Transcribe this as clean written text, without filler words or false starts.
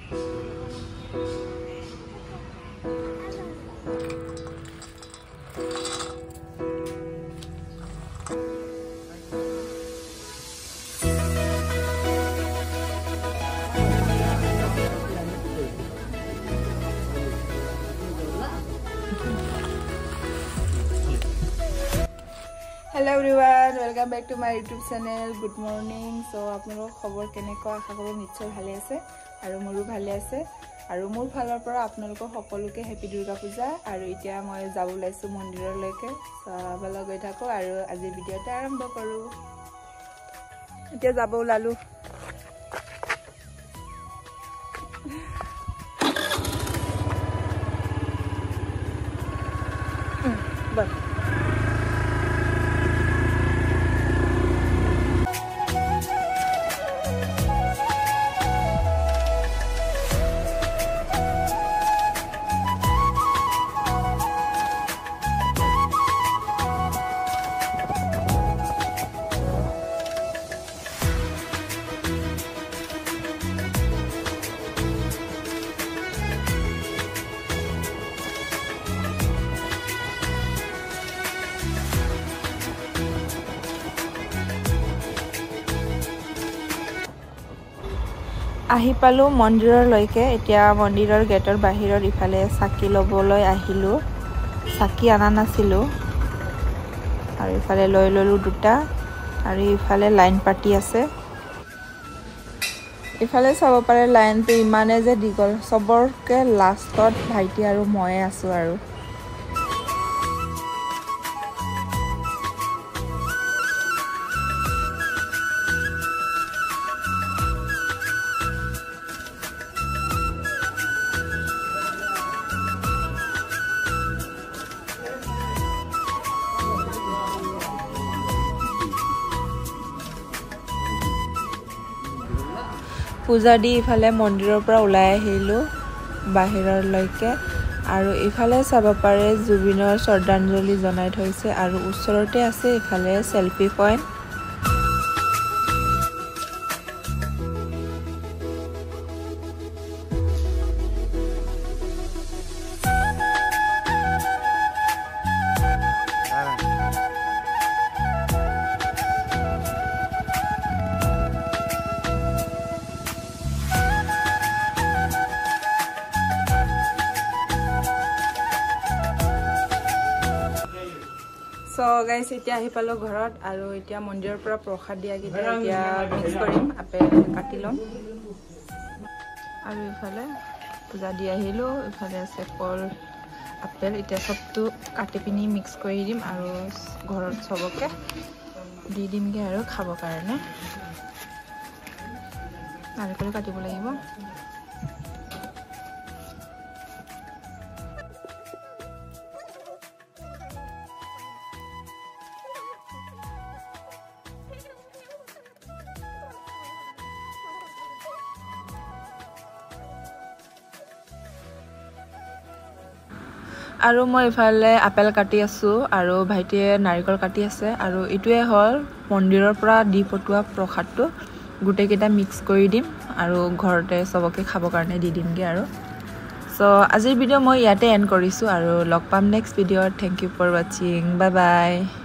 Hello everyone, welcome back to my YouTube channel. Good morning. So আপোনালোকৰ খবৰ কেনেকুৱা আশা কৰো নিশ্চয় ভালে আছে আৰু মোৰো ভালে আছে আৰু মোৰ ফালৰ পৰা আপোনালোকৰ সকলোকে হেপী দুৰ্গা পূজা আৰু এতিয়া মই যাব লাইছো মন্দিৰলৈকে চাবলৈ গৈ থাকো আৰু আজি ভিডিঅ'টো আৰম্ভ কৰো এতিয়া যাব ওলালো বাই আহি পালো মন্দিৰলৈকে এতিয়া মন্দিৰৰ গেটৰ বাহিৰৰ ইফালে চাকি লবলৈ আহিলো চাকি আনা নাছিলো আৰু ইফালে লৈ ললো দুটা আৰু ইফালে লাইন পাতি আছে ইফালে চাব পাৰে লাইনটো ইমানে যে দীঘল সবৰকে লাষ্টত ভাইটি আৰু মই আছো আৰু পূজা দি ইফালে মন্দিৰৰ পৰা ওলাই আহিলো বাহিৰলৈকে আৰু ইফালে চাব পাৰে জুবিনৰ শ্ৰদ্ধাঞ্জলি জনাই থৈছে আৰু ওচৰতে আছে ইফালে সেলফি পইণ্ট So guys, এতিয়া আহি পালো ঘৰত আৰু এতিয়া মন্দিৰৰ পৰা প্ৰসাদ দিয়া কিটা এতিয়া মিক্স কৰিম আপেল কাটি লম আৰু ইফালে পূজা দি আহিলো ইফালে আছে কল আপেল এতিয়া সবটো কাটি পিনি মিক্স কৰি দিম আৰু ঘৰত সবকে দি দিমগে আৰু খাব কাৰণে নাৰিকল কাটিব লাগিব আৰু মই ইফালে আপেল কাটি আছো আৰু ভাইটিয়ে নাৰিকল কাটি আছে আৰু ইটোৱে হল মন্দিৰৰ পৰা দি পটুৱা প্ৰসাদটো গুটেকিটা মিক্স কৰি দিম আৰু ঘৰতে সবকে খাব কাৰণে দি দিমগে আৰু সো আজিৰ ভিডিও মই ইয়াতে এন্ড কৰিছো আৰু লগ পাম নেক্সট ভিডিওত thank you for watching bye by